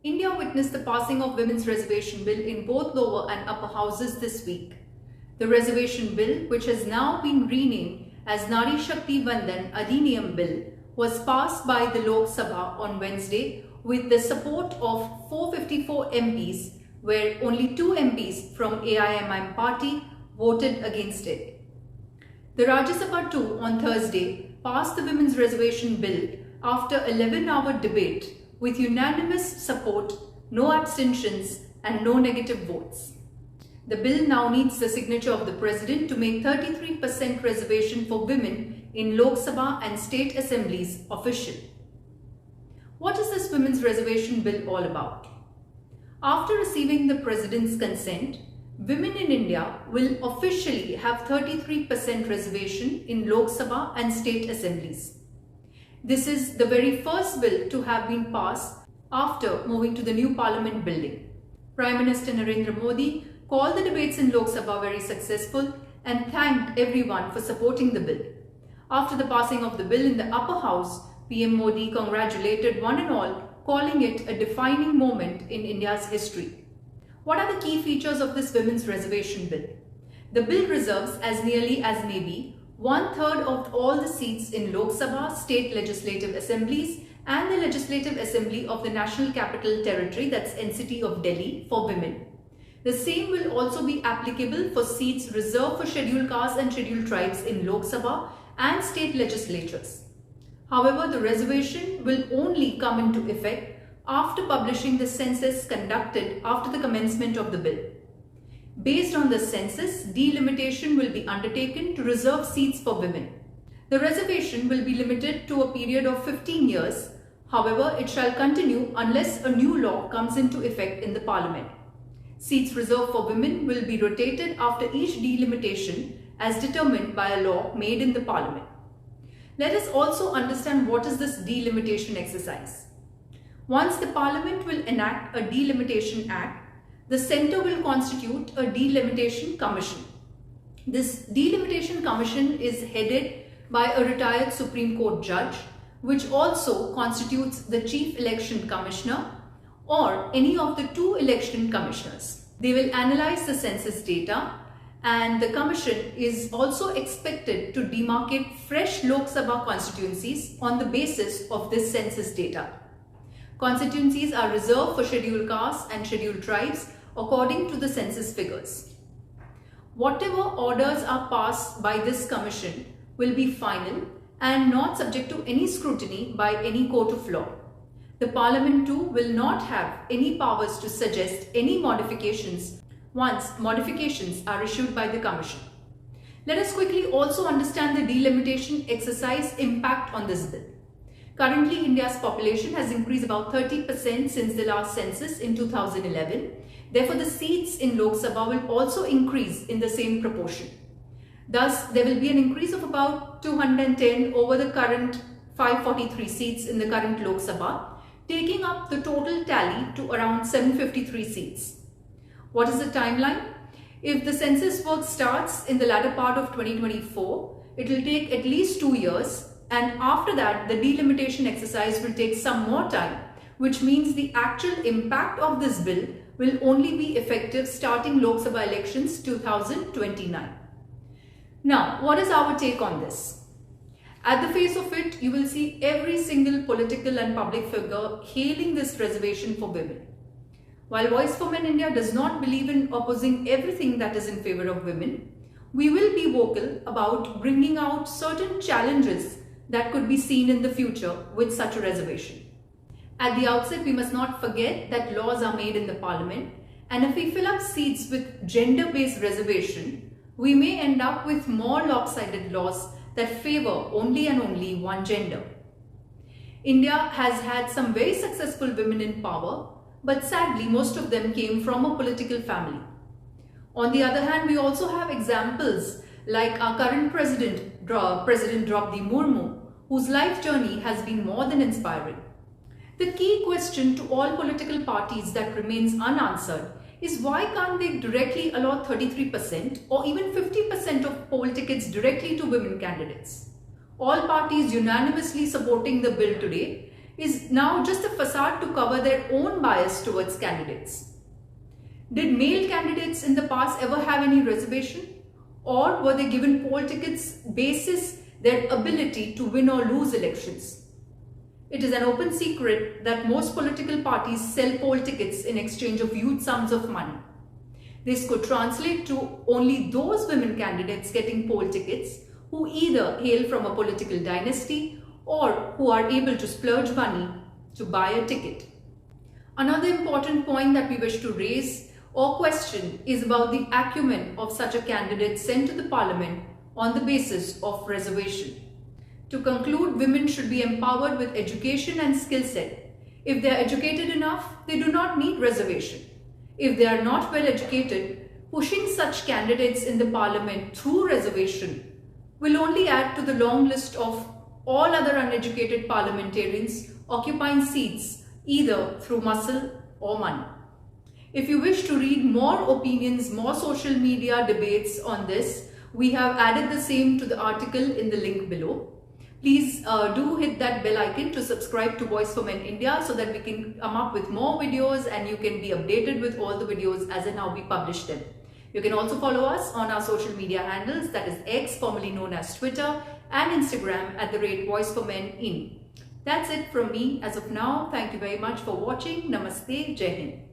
India witnessed the passing of Women's Reservation Bill in both lower and upper houses this week. The Reservation Bill, which has now been renamed as Nari Shakti Vandan Adhiniyam Bill, was passed by the Lok Sabha on Wednesday with the support of 454 MPs, where only 2 MPs from AIMIM party voted against it. The Rajya Sabha too on Thursday passed the Women's Reservation Bill after 11-hour debate with unanimous support, no abstentions and no negative votes. The bill now needs the signature of the President to make 33% reservation for women in Lok Sabha and state assemblies official. What is this Women's Reservation Bill all about? After receiving the President's consent, women in India will officially have 33% reservation in Lok Sabha and state assemblies. This is the very first bill to have been passed after moving to the new Parliament building. Prime Minister Narendra Modi called the debates in Lok Sabha very successful and thanked everyone for supporting the bill. After the passing of the bill in the upper house, PM Modi congratulated one and all, calling it a defining moment in India's history. What are the key features of this Women's Reservation Bill? The bill reserves as nearly as may be 1/3 of all the seats in Lok Sabha, state legislative assemblies and the Legislative Assembly of the National Capital Territory, that's NCT of Delhi, for women. The same will also be applicable for seats reserved for scheduled castes and scheduled tribes in Lok Sabha and state legislatures. However, the reservation will only come into effect after publishing the census conducted after the commencement of the bill. Based on the census, delimitation will be undertaken to reserve seats for women. The reservation will be limited to a period of 15 years. However, it shall continue unless a new law comes into effect in the Parliament. Seats reserved for women will be rotated after each delimitation as determined by a law made in the Parliament. Let us also understand what is this delimitation exercise. Once the Parliament will enact a Delimitation Act, the Centre will constitute a Delimitation Commission. This Delimitation Commission is headed by a retired Supreme Court judge, which also constitutes the Chief Election Commissioner or any of the 2 election commissioners. They will analyze the census data, and the commission is also expected to demarcate fresh Lok Sabha constituencies on the basis of this census data. Constituencies are reserved for scheduled castes and scheduled tribes according to the census figures. Whatever orders are passed by this commission will be final and not subject to any scrutiny by any court of law. The Parliament too will not have any powers to suggest any modifications once modifications are issued by the Commission. Let us quickly also understand the delimitation exercise impact on this bill. Currently, India's population has increased about 30% since the last census in 2011. Therefore, the seats in Lok Sabha will also increase in the same proportion. Thus, there will be an increase of about 210 over the current 543 seats in the current Lok Sabha, taking up the total tally to around 753 seats. What is the timeline? If the census work starts in the latter part of 2024, it will take at least 2 years, and after that the delimitation exercise will take some more time, which means the actual impact of this bill will only be effective starting Lok Sabha elections 2029. Now, what is our take on this? At the face of it, you will see every single political and public figure hailing this reservation for women. While Voice for Men India does not believe in opposing everything that is in favor of women, we will be vocal about bringing out certain challenges that could be seen in the future with such a reservation. At the outset, we must not forget that laws are made in the Parliament, and if we fill up seats with gender-based reservation, we may end up with more lopsided laws that favor only and only one gender. India has had some very successful women in power, but sadly most of them came from a political family. On the other hand, we also have examples like our current President Draupadi Murmu, whose life journey has been more than inspiring. The key question to all political parties that remains unanswered is why can't they directly allot 33% or even 50% of poll tickets directly to women candidates? All parties unanimously supporting the bill today, is now just a facade to cover their own bias towards candidates. Did male candidates in the past ever have any reservation? Or were they given poll tickets basis their ability to win or lose elections? It is an open secret that most political parties sell poll tickets in exchange of huge sums of money. This could translate to only those women candidates getting poll tickets who either hail from a political dynasty or who are able to splurge money to buy a ticket. Another important point that we wish to raise or question is about the acumen of such a candidate sent to the parliament on the basis of reservation. To conclude, women should be empowered with education and skill set. If they are educated enough, they do not need reservation. If they are not well educated, pushing such candidates in the parliament through reservation will only add to the long list of all other uneducated parliamentarians occupying seats either through muscle or money. If you wish to read more opinions, more social media debates on this, we have added the same to the article in the link below. Please do hit that bell icon to subscribe to Voice for Men India so that we can come up with more videos and you can be updated with all the videos as and how we publish them. You can also follow us on our social media handles, that is X, formerly known as Twitter, and Instagram at @voiceformenin. That's it from me as of now. Thank you very much for watching. Namaste. Jai Hind.